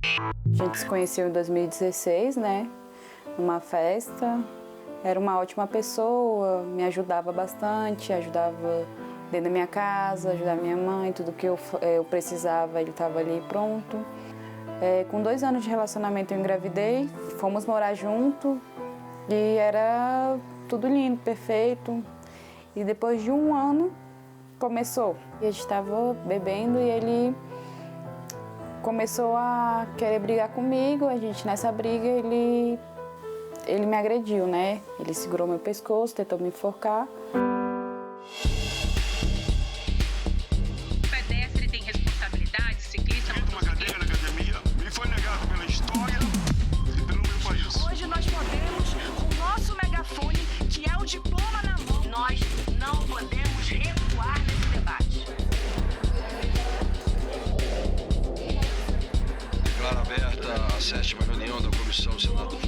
A gente se conheceu em 2016, né? Numa festa. Era uma ótima pessoa, me ajudava bastante, ajudava dentro da minha casa, ajudava minha mãe, tudo que eu precisava, ele estava ali pronto. Com 2 anos de relacionamento eu engravidei, fomos morar junto e era tudo lindo, perfeito. E depois de 1 ano começou. E a gente estava bebendo e ele começou a querer brigar comigo. A gente nessa briga ele me agrediu, né? Ele segurou meu pescoço, tentou me enforcar. O pedestre tem responsabilidade, ciclista... Fiz uma cadeira na academia, me foi negado pela história e pelo meu país. Hoje nós podemos, com o nosso megafone, que é o diploma na mão, nós não podemos recuar nesse debate. Declaro aberta a 7ª reunião da Comissão Senado.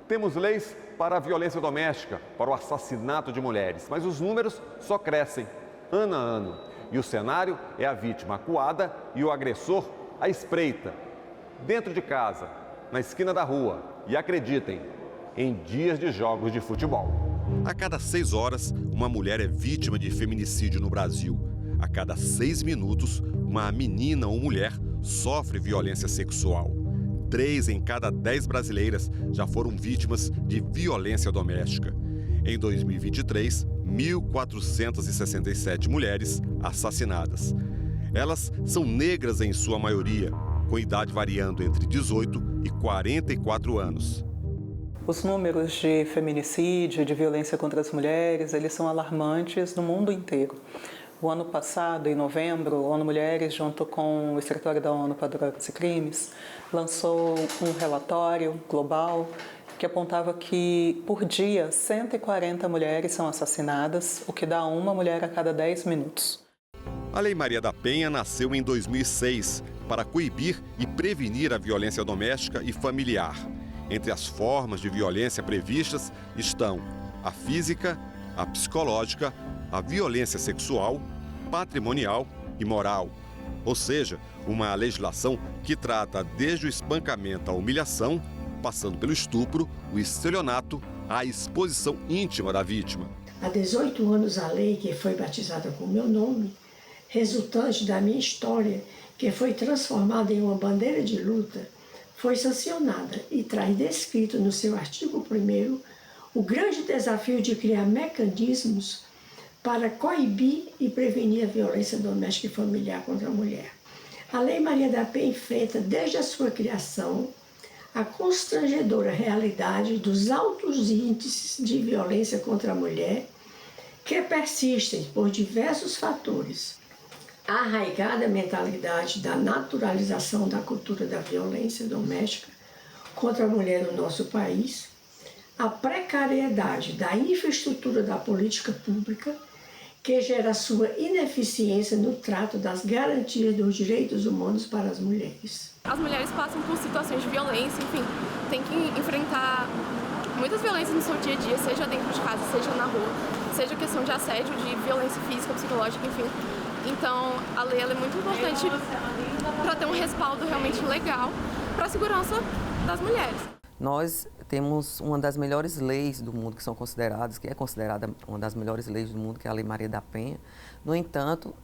Temos leis para a violência doméstica, para o assassinato de mulheres, mas os números só crescem ano a ano. E o cenário é a vítima acuada e o agressor à espreita, dentro de casa, na esquina da rua. E acreditem, em dias de jogos de futebol. A cada 6 horas, uma mulher é vítima de feminicídio no Brasil. A cada 6 minutos, uma menina ou mulher sofre violência sexual. 3 em cada 10 brasileiras já foram vítimas de violência doméstica. Em 2023, 1.467 mulheres assassinadas. Elas são negras em sua maioria, com idade variando entre 18 e 44 anos. Os números de feminicídio, de violência contra as mulheres, eles são alarmantes no mundo inteiro. O ano passado, em novembro, a ONU Mulheres, junto com o Escritório da ONU para Drogas e Crimes, lançou um relatório global que apontava que, por dia, 140 mulheres são assassinadas, o que dá uma mulher a cada 10 minutos. A Lei Maria da Penha nasceu em 2006 para coibir e prevenir a violência doméstica e familiar. Entre as formas de violência previstas estão a física, a psicológica, a violência sexual, patrimonial e moral. Ou seja, uma legislação que trata desde o espancamento à humilhação, passando pelo estupro, o estelionato, a exposição íntima da vítima. Há 18 anos a lei que foi batizada com meu nome, resultante da minha história, que foi transformada em uma bandeira de luta, foi sancionada e traz descrito no seu artigo 1º o grande desafio de criar mecanismos para coibir e prevenir a violência doméstica e familiar contra a mulher. A Lei Maria da Penha enfrenta, desde a sua criação, a constrangedora realidade dos altos índices de violência contra a mulher que persistem por diversos fatores. A arraigada mentalidade da naturalização da cultura da violência doméstica contra a mulher no nosso país, a precariedade da infraestrutura da política pública, que gera sua ineficiência no trato das garantias dos direitos humanos para as mulheres. As mulheres passam por situações de violência, enfim, tem que enfrentar muitas violências no seu dia a dia, seja dentro de casa, seja na rua, seja questão de assédio, de violência física, psicológica, enfim. Então, a lei ela é muito importante para ter um respaldo realmente legal para a segurança das mulheres. Nós temos uma das melhores leis do mundo que é considerada uma das melhores leis do mundo, que é a Lei Maria da Penha. No entanto,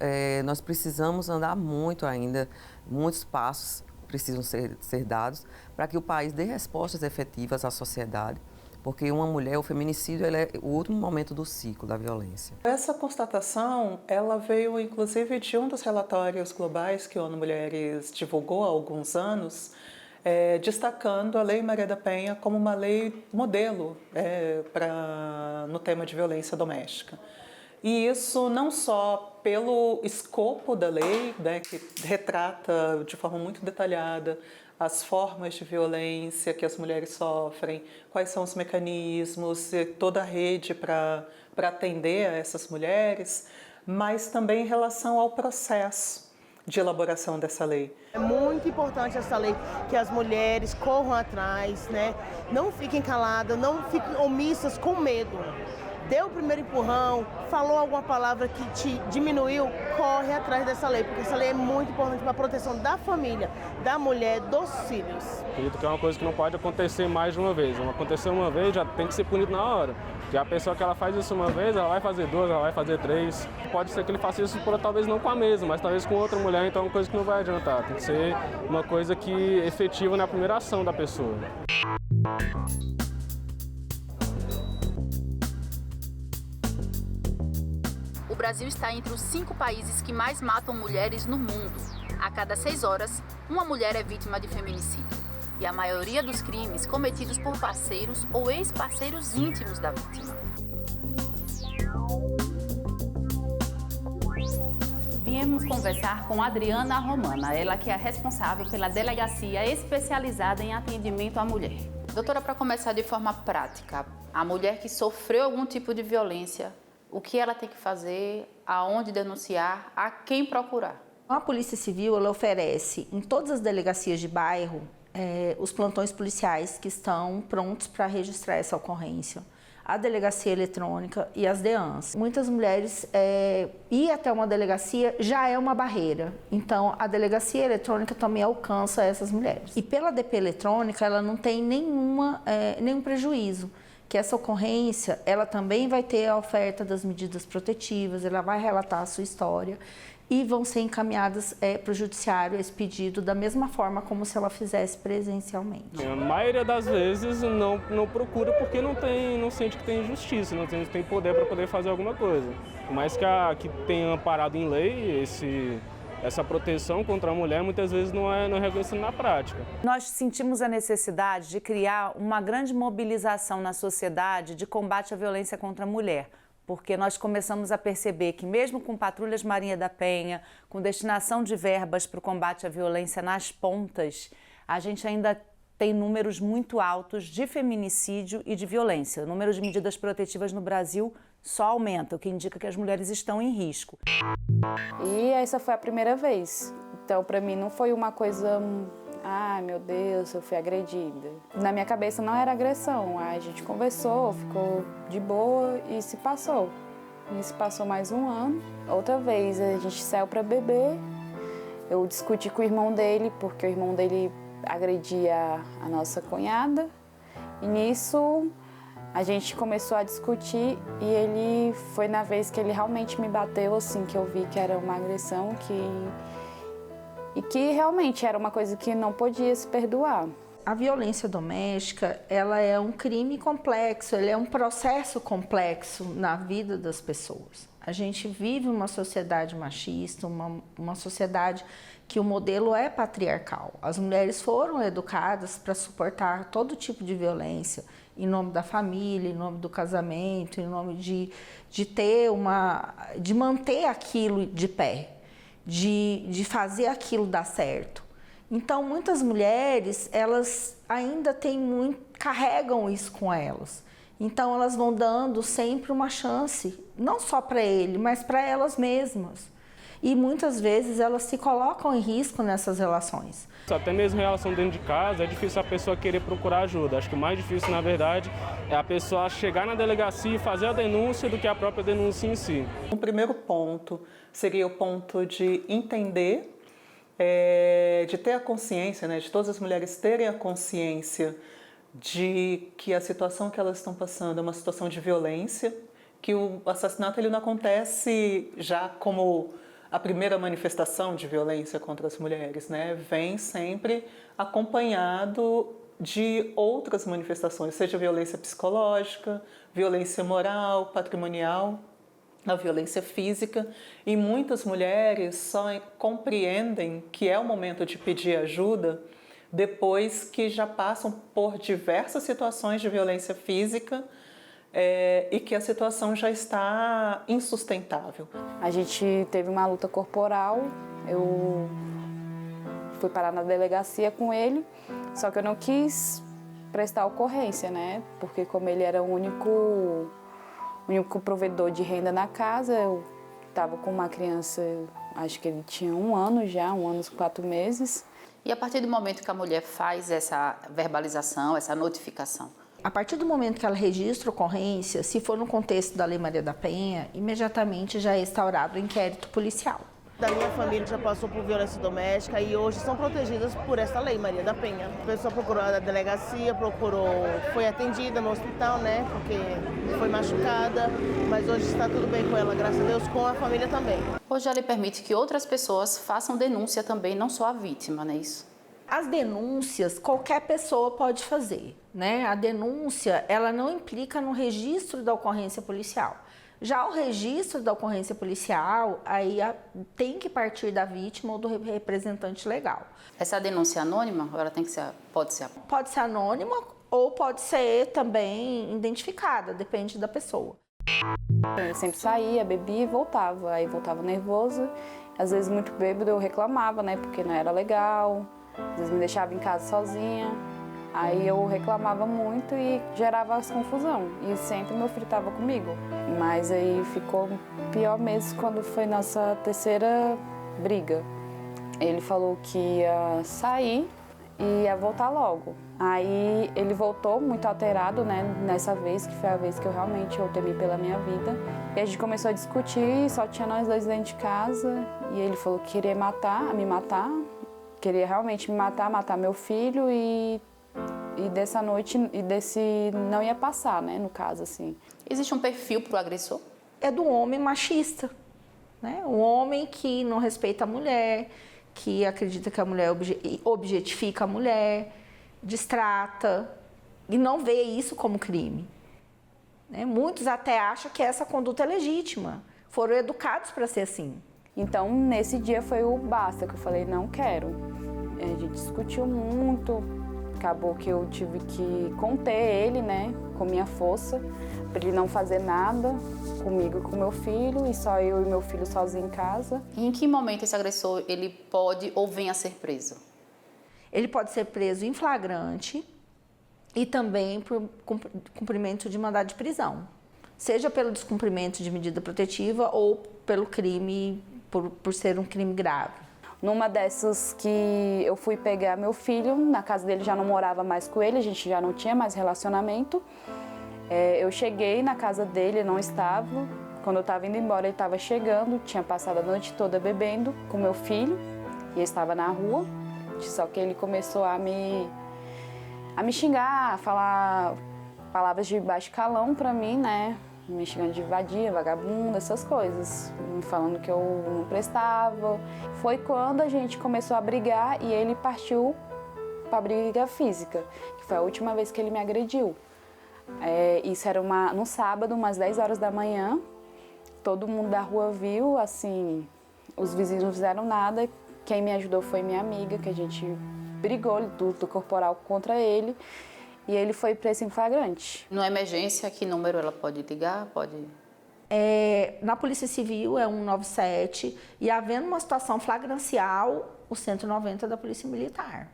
nós precisamos andar muito ainda, muitos passos precisam ser dados para que o país dê respostas efetivas à sociedade, porque uma mulher, o feminicídio, ele é o último momento do ciclo da violência. Essa constatação, ela veio inclusive de um dos relatórios globais que a ONU Mulheres divulgou há alguns anos, destacando a Lei Maria da Penha como uma lei modelo no tema de violência doméstica. E isso não só pelo escopo da lei, que retrata de forma muito detalhada as formas de violência que as mulheres sofrem, quais são os mecanismos, toda a rede para atender a essas mulheres, mas também em relação ao processo de elaboração dessa lei. É muito importante essa lei, que as mulheres corram atrás, né? Não fiquem caladas, não fiquem omissas com medo. Deu o primeiro empurrão, falou alguma palavra que te diminuiu, corre atrás dessa lei, porque essa lei é muito importante para a proteção da família, da mulher, dos filhos. Acredito que é uma coisa que não pode acontecer mais de uma vez. Aconteceu uma vez, já tem que ser punido na hora. Porque a pessoa que ela faz isso uma vez, ela vai fazer duas, ela vai fazer três. Pode ser que ele faça isso talvez não com a mesma, mas talvez com outra mulher, então é uma coisa que não vai adiantar. Tem que ser uma coisa que efetiva na primeira ação da pessoa. O Brasil está entre os 5 países que mais matam mulheres no mundo. A cada 6 horas, uma mulher é vítima de feminicídio. E a maioria dos crimes cometidos por parceiros ou ex-parceiros íntimos da vítima. Viemos conversar com Adriana Romana, ela que é responsável pela delegacia especializada em atendimento à mulher. Doutora, para começar de forma prática, a mulher que sofreu algum tipo de violência, o que ela tem que fazer, aonde denunciar, a quem procurar? A Polícia Civil ela oferece em todas as delegacias de bairro os plantões policiais que estão prontos para registrar essa ocorrência, a delegacia eletrônica e as DEANs. Muitas mulheres ir até uma delegacia já é uma barreira, então a delegacia eletrônica também alcança essas mulheres. E pela DP eletrônica ela não tem nenhum prejuízo, que essa ocorrência ela também vai ter a oferta das medidas protetivas, ela vai relatar a sua história e vão ser encaminhadas para o judiciário esse pedido da mesma forma como se ela fizesse presencialmente. A maioria das vezes não procura porque não sente que tem justiça, não tem poder para poder fazer alguma coisa. Mas que tenha amparado em lei essa proteção contra a mulher muitas vezes não é reconhecida na prática. Nós sentimos a necessidade de criar uma grande mobilização na sociedade de combate à violência contra a mulher, porque nós começamos a perceber que mesmo com patrulhas Maria da Penha, com destinação de verbas para o combate à violência nas pontas, a gente ainda tem números muito altos de feminicídio e de violência. O número de medidas protetivas no Brasil só aumenta, o que indica que as mulheres estão em risco. E essa foi a primeira vez. Então, para mim, não foi uma coisa... Ai, meu Deus, eu fui agredida. Na minha cabeça não era agressão. A gente conversou, ficou de boa e se passou. E se passou mais um ano. Outra vez a gente saiu para beber. Eu discuti com o irmão dele, porque o irmão dele agredia a nossa cunhada. E nisso a gente começou a discutir e foi na vez que ele realmente me bateu, assim, que eu vi que era uma agressão e que realmente era uma coisa que não podia se perdoar. A violência doméstica, ela é um crime complexo, ele é um processo complexo na vida das pessoas. A gente vive uma sociedade machista, uma sociedade que o modelo é patriarcal. As mulheres foram educadas para suportar todo tipo de violência em nome da família, em nome do casamento, em nome de manter aquilo de pé. De fazer aquilo dar certo. Então, muitas mulheres, elas ainda carregam isso com elas. Então, elas vão dando sempre uma chance, não só para ele, mas para elas mesmas. E muitas vezes elas se colocam em risco nessas relações. Até mesmo em relação dentro de casa, é difícil a pessoa querer procurar ajuda. Acho que o mais difícil, na verdade, é a pessoa chegar na delegacia e fazer a denúncia do que a própria denúncia em si. O primeiro ponto seria o ponto de entender, de ter a consciência, né, de todas as mulheres terem a consciência de que a situação que elas estão passando é uma situação de violência, que o assassinato ele não acontece já como a primeira manifestação de violência contra as mulheres, né? Vem sempre acompanhado de outras manifestações, seja violência psicológica, violência moral, patrimonial, a violência física. E muitas mulheres só compreendem que é o momento de pedir ajuda depois que já passam por diversas situações de violência física e que a situação já está insustentável. A gente teve uma luta corporal, eu fui parar na delegacia com ele, só que eu não quis prestar ocorrência, né? Porque como ele era o único provedor de renda na casa, eu estava com uma criança acho que ele tinha 1 ano já, 1 ano e 4 meses. E a partir do momento que a mulher faz essa verbalização, essa notificação? A partir do momento que ela registra a ocorrência, se for no contexto da Lei Maria da Penha, imediatamente já é instaurado o inquérito policial. Da minha família já passou por violência doméstica e hoje são protegidas por essa Lei Maria da Penha. A pessoa procurou a delegacia, foi atendida no hospital, né, porque foi machucada, mas hoje está tudo bem com ela, graças a Deus, com a família também. Hoje a lei permite que outras pessoas façam denúncia também, não só a vítima, não é isso? As denúncias qualquer pessoa pode fazer, né? A denúncia, ela não implica no registro da ocorrência policial. Já o registro da ocorrência policial, aí tem que partir da vítima ou do representante legal. Essa denúncia é anônima? Ou ela pode ser? Pode ser anônima ou pode ser também identificada, depende da pessoa. Eu sempre saía, bebia e voltava. Aí voltava nervoso, às vezes muito bêbado eu reclamava, né? Porque não era legal. Às vezes me deixava em casa sozinha, aí eu reclamava muito e gerava as confusão. E sempre meu filho estava comigo. Mas aí ficou pior mesmo quando foi nossa 3ª briga. Ele falou que ia sair e ia voltar logo. Aí ele voltou muito alterado, né, nessa vez, que foi a vez que eu realmente temi pela minha vida. E a gente começou a discutir, só tinha nós 2 dentro de casa. E ele falou que queria me matar. Queria realmente me matar meu filho e dessa noite, não ia passar, né, no caso, assim. Existe um perfil para o agressor? É do homem machista, né? O homem que não respeita a mulher, que acredita que a mulher objetifica a mulher, destrata e não vê isso como crime, né? Muitos até acham que essa conduta é legítima, foram educados para ser assim. Então, nesse dia foi o basta, que eu falei, não quero. A gente discutiu muito, acabou que eu tive que conter ele, né, com minha força, para ele não fazer nada comigo e com meu filho, e só eu e meu filho sozinho em casa. E em que momento esse agressor, ele pode ou vem a ser preso? Ele pode ser preso em flagrante e também por cumprimento de mandado de prisão, seja pelo descumprimento de medida protetiva ou pelo crime, por ser um crime grave. Numa dessas que eu fui pegar meu filho, na casa dele já não morava mais com ele, a gente já não tinha mais relacionamento. Eu cheguei na casa dele, ele não estava. Quando eu estava indo embora, ele estava chegando, tinha passado a noite toda bebendo com meu filho e eu estava na rua. Só que ele começou a me xingar, a falar palavras de baixo calão para mim, né? Me xingando de vadia, vagabunda, essas coisas, me falando que eu não prestava. Foi quando a gente começou a brigar e ele partiu para briga física, que foi a última vez que ele me agrediu. Isso era no sábado, umas 10 horas da manhã. Todo mundo da rua viu, assim, os vizinhos não fizeram nada. Quem me ajudou foi minha amiga, que a gente brigou, luta corporal contra ele. E ele foi preso em flagrante. Numa emergência, que número ela pode ligar? Na Polícia Civil é 197 e havendo uma situação flagrancial, o 190 da Polícia Militar.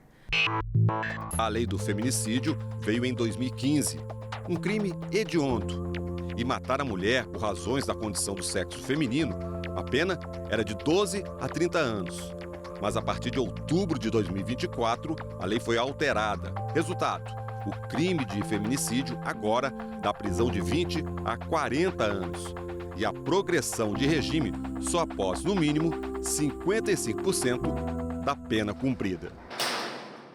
A lei do feminicídio veio em 2015, um crime hediondo. E matar a mulher por razões da condição do sexo feminino, a pena era de 12 a 30 anos. Mas a partir de outubro de 2024, a lei foi alterada. Resultado: o crime de feminicídio agora dá prisão de 20 a 40 anos. E a progressão de regime só após, no mínimo, 55% da pena cumprida.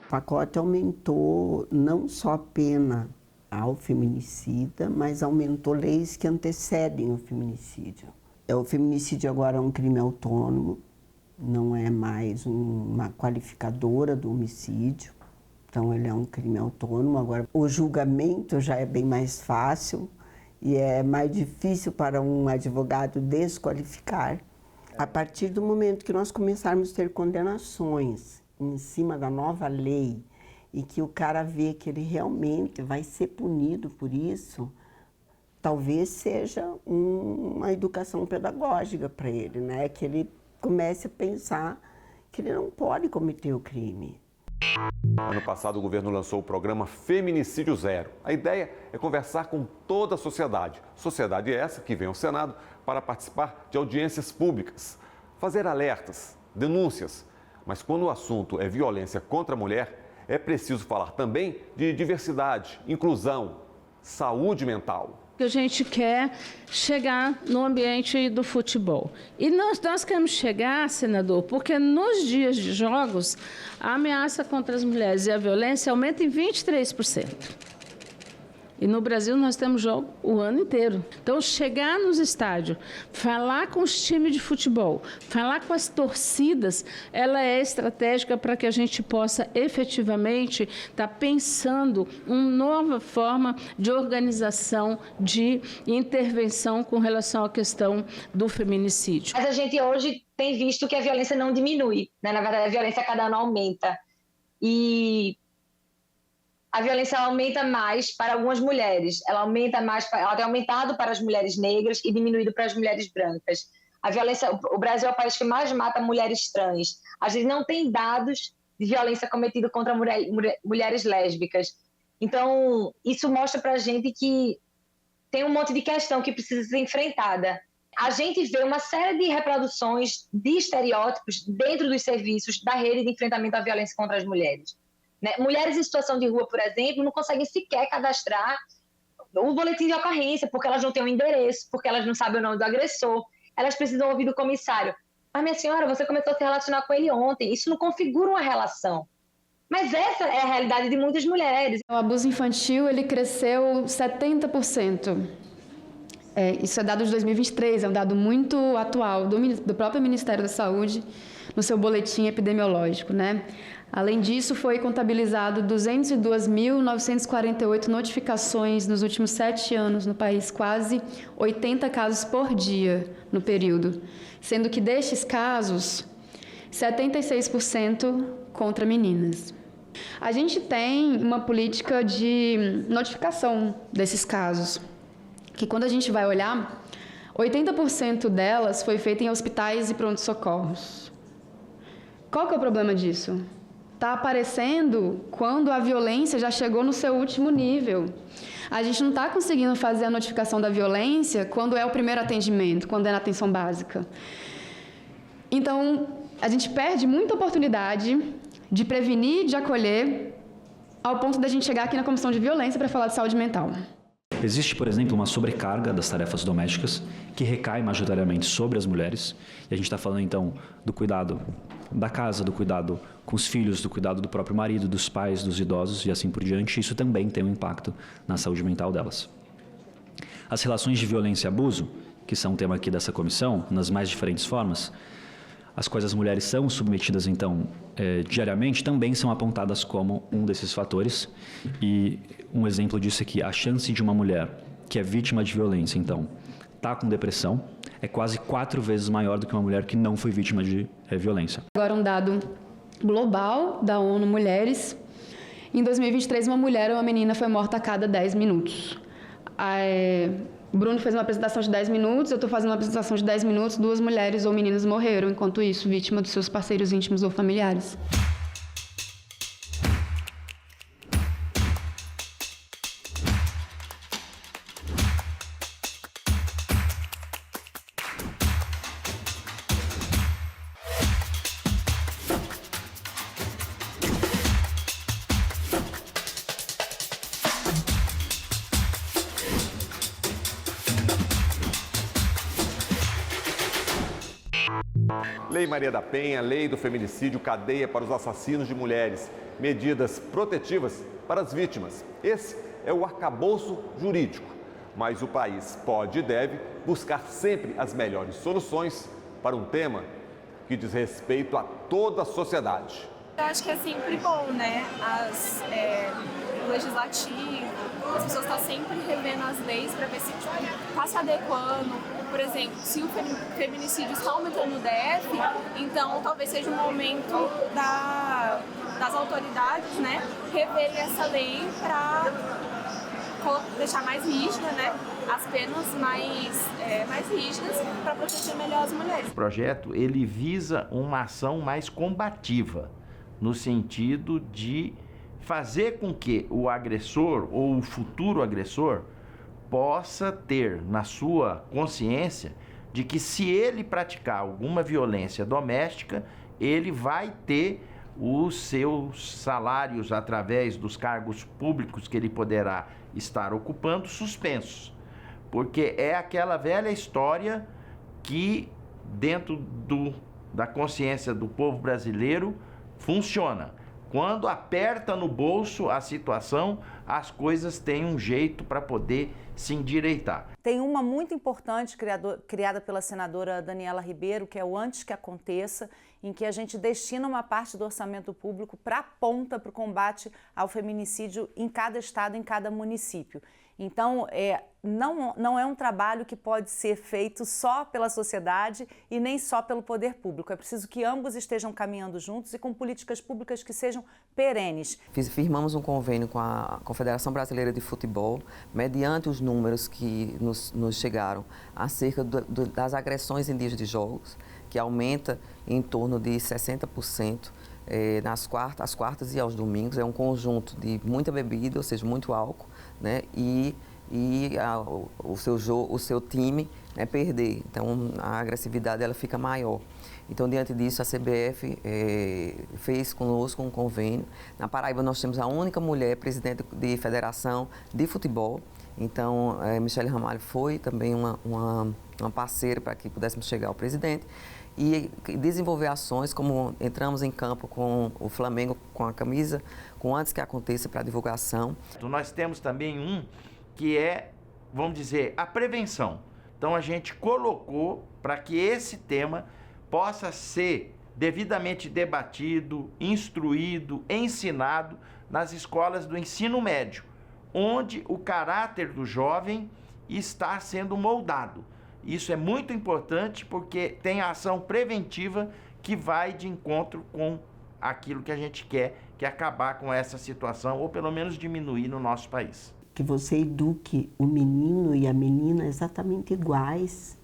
O pacote aumentou não só a pena ao feminicida, mas aumentou leis que antecedem o feminicídio. O feminicídio agora é um crime autônomo, não é mais uma qualificadora do homicídio. Então, ele é um crime autônomo. Agora, o julgamento já é bem mais fácil e é mais difícil para um advogado desqualificar. A partir do momento que nós começarmos a ter condenações em cima da nova lei e que o cara vê que ele realmente vai ser punido por isso, talvez seja uma educação pedagógica para ele, né? Que ele comece a pensar que ele não pode cometer o crime. Ano passado, o governo lançou o programa Feminicídio Zero. A ideia é conversar com toda a sociedade. Sociedade essa que vem ao Senado para participar de audiências públicas. fazer alertas, denúncias. Mas quando o assunto é violência contra a mulher, é preciso falar também de diversidade, inclusão, saúde mental. A gente quer chegar no ambiente do futebol. E nós queremos chegar, senador, porque nos dias de jogos, a ameaça contra as mulheres e a violência aumenta em 23%. E no Brasil nós temos jogo o ano inteiro. Então, chegar nos estádios, falar com os times de futebol, falar com as torcidas, ela é estratégica para que a gente possa efetivamente estar pensando uma nova forma de organização, de intervenção com relação à questão do feminicídio. Mas a gente hoje tem visto que a violência não diminui, né? Na verdade, a violência a cada ano aumenta. E a violência aumenta mais para algumas mulheres, ela tem aumentado para as mulheres negras e diminuído para as mulheres brancas. A violência, o Brasil é o país que mais mata mulheres trans. A gente não tem dados de violência cometida contra mulheres lésbicas. Então, isso mostra para a gente que tem um monte de questão que precisa ser enfrentada. A gente vê uma série de reproduções de estereótipos dentro dos serviços da rede de enfrentamento à violência contra as mulheres. Mulheres em situação de rua, por exemplo, não conseguem sequer cadastrar o boletim de ocorrência, porque elas não têm um endereço, porque elas não sabem o nome do agressor. Elas precisam ouvir do comissário: mas minha senhora, você começou a se relacionar com ele ontem. Isso não configura uma relação. Mas essa é a realidade de muitas mulheres. O abuso infantil, ele cresceu 70%. Isso é dado de 2023, é um dado muito atual do próprio Ministério da Saúde, no seu boletim epidemiológico, né? Além disso, foi contabilizado 202.948 notificações nos últimos 7 anos no país, quase 80 casos por dia no período, sendo que destes casos, 76% contra meninas. A gente tem uma política de notificação desses casos, que quando a gente vai olhar, 80% delas foi feita em hospitais e pronto-socorros. Qual que é o problema disso? Está aparecendo quando a violência já chegou no seu último nível. A gente não está conseguindo fazer a notificação da violência quando é o primeiro atendimento, quando é na atenção básica. Então, a gente perde muita oportunidade de prevenir, de acolher, ao ponto da gente chegar aqui na Comissão de Violência para falar de saúde mental. Existe, por exemplo, uma sobrecarga das tarefas domésticas que recai majoritariamente sobre as mulheres. E a gente está falando, então, do cuidado da casa, do cuidado com os filhos, do cuidado do próprio marido, dos pais, dos idosos e assim por diante. Isso também tem um impacto na saúde mental delas. As relações de violência e abuso, que são tema aqui dessa comissão, nas mais diferentes formas, as quais as mulheres são submetidas, então, diariamente, também são apontadas como um desses fatores. E um exemplo disso é que a chance de uma mulher que é vítima de violência, então, está com depressão, é quase 4 vezes maior do que uma mulher que não foi vítima de violência. Agora um dado global da ONU Mulheres. Em 2023, uma mulher ou uma menina foi morta a cada 10 minutos. O Bruno fez uma apresentação de 10 minutos, eu estou fazendo uma apresentação de 10 minutos, 2 mulheres ou meninas morreram, enquanto isso, vítima dos seus parceiros íntimos ou familiares. Lei Maria da Penha, Lei do Feminicídio, cadeia para os assassinos de mulheres, medidas protetivas para as vítimas. Esse é o arcabouço jurídico, mas o país pode e deve buscar sempre as melhores soluções para um tema que diz respeito a toda a sociedade. Eu acho que é sempre bom, né? O legislativo, as pessoas estão sempre revendo as leis para ver se está se adequando. Por exemplo, se o feminicídio está aumentando no DF, então talvez seja um momento das autoridades, né, reverem essa lei para deixar mais rígida, né, as penas mais rígidas para proteger melhor as mulheres. O projeto ele visa uma ação mais combativa, no sentido de fazer com que o agressor ou o futuro agressor possa ter na sua consciência de que se ele praticar alguma violência doméstica, ele vai ter os seus salários através dos cargos públicos que ele poderá estar ocupando suspensos. Porque é aquela velha história que dentro da consciência do povo brasileiro funciona. Quando aperta no bolso a situação, as coisas têm um jeito para poder se endireitar. Tem uma muito importante criada pela senadora Daniela Ribeiro, que é o Antes que Aconteça, em que a gente destina uma parte do orçamento público para a ponta para o combate ao feminicídio em cada estado, em cada município. Então, não é um trabalho que pode ser feito só pela sociedade e nem só pelo poder público. É preciso que ambos estejam caminhando juntos e com políticas públicas que sejam perenes. Firmamos um convênio com a Confederação Brasileira de Futebol, mediante os números que nos chegaram acerca das agressões em dias de jogos, que aumenta em torno de 60%. Às quartas e aos domingos. É um conjunto de muita bebida, ou seja, muito álcool, né? E o seu time, né, perder. Então, a agressividade ela fica maior. Então, diante disso, a CBF fez conosco um convênio. Na Paraíba, nós temos a única mulher presidente de federação de futebol. Então, Michele Ramalho foi também uma parceira para que pudéssemos chegar ao presidente. E desenvolver ações, como entramos em campo com o Flamengo, com a camisa, com Antes que Aconteça, para divulgação. Nós temos também um que é, vamos dizer, a prevenção. Então a gente colocou para que esse tema possa ser devidamente debatido, instruído, ensinado nas escolas do ensino médio, onde o caráter do jovem está sendo moldado. Isso é muito importante porque tem a ação preventiva que vai de encontro com aquilo que a gente quer, que é acabar com essa situação ou pelo menos diminuir no nosso país. Que você eduque o menino e a menina exatamente iguais,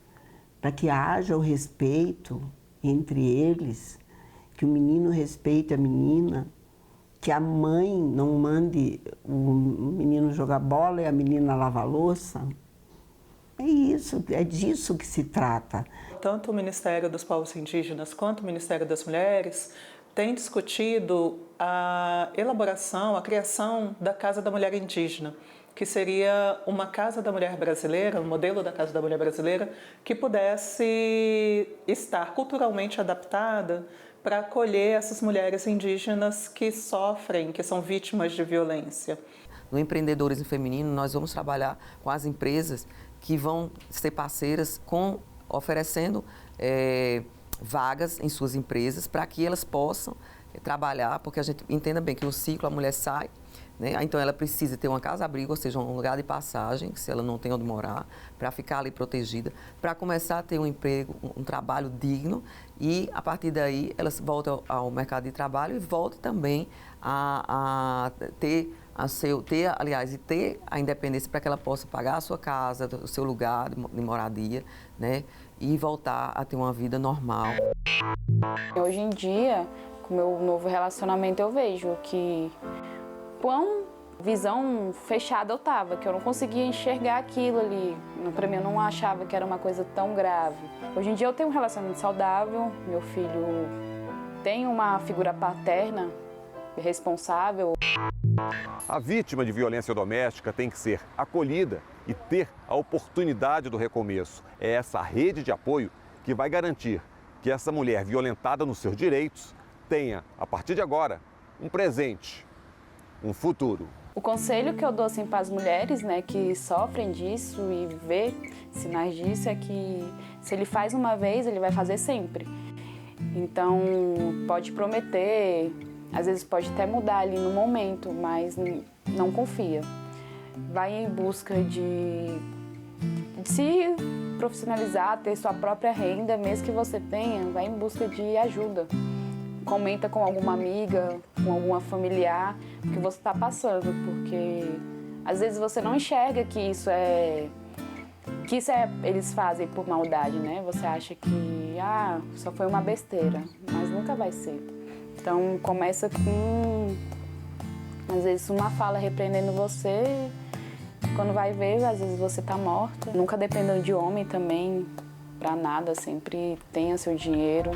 para que haja o respeito entre eles, que o menino respeite a menina, que a mãe não mande o menino jogar bola e a menina lavar louça. É isso, é disso que se trata. Tanto o Ministério dos Povos Indígenas quanto o Ministério das Mulheres têm discutido a elaboração, a criação da Casa da Mulher Indígena, que seria uma Casa da Mulher Brasileira, um modelo da Casa da Mulher Brasileira, que pudesse estar culturalmente adaptada para acolher essas mulheres indígenas que sofrem, que são vítimas de violência. No empreendedorismo feminino, nós vamos trabalhar com as empresas que vão ser parceiras oferecendo vagas em suas empresas para que elas possam trabalhar, porque a gente entenda bem que no ciclo a mulher sai, né? Então ela precisa ter uma casa-abrigo, ou seja, um lugar de passagem, se ela não tem onde morar, para ficar ali protegida, para começar a ter um emprego, um trabalho digno e a partir daí elas voltam ao mercado de trabalho e voltam também a ter a independência para que ela possa pagar a sua casa, o seu lugar de moradia, né? E voltar a ter uma vida normal. Hoje em dia, com o meu novo relacionamento, eu vejo que quão visão fechada eu tava, que eu não conseguia enxergar aquilo ali. Para mim, eu não achava que era uma coisa tão grave. Hoje em dia, eu tenho um relacionamento saudável, meu filho tem uma figura paterna responsável. A vítima de violência doméstica tem que ser acolhida e ter a oportunidade do recomeço. É essa rede de apoio que vai garantir que essa mulher violentada nos seus direitos tenha, a partir de agora, um presente, um futuro. O conselho que eu dou assim, para as mulheres, né, que sofrem disso e vê sinais disso é que se ele faz uma vez, ele vai fazer sempre. Então, pode prometer, às vezes pode até mudar ali no momento, mas não confia. Vai em busca de se profissionalizar, ter sua própria renda, mesmo que você tenha, vai em busca de ajuda. Comenta com alguma amiga, com alguma familiar, o que você está passando, porque às vezes você não enxerga que isso é eles fazem por maldade, né? Você acha que só foi uma besteira, mas nunca vai ser. Então começa com, às vezes, uma fala repreendendo você, quando vai ver, às vezes você está morta. Nunca dependam de homem também para nada, sempre tenha seu dinheiro.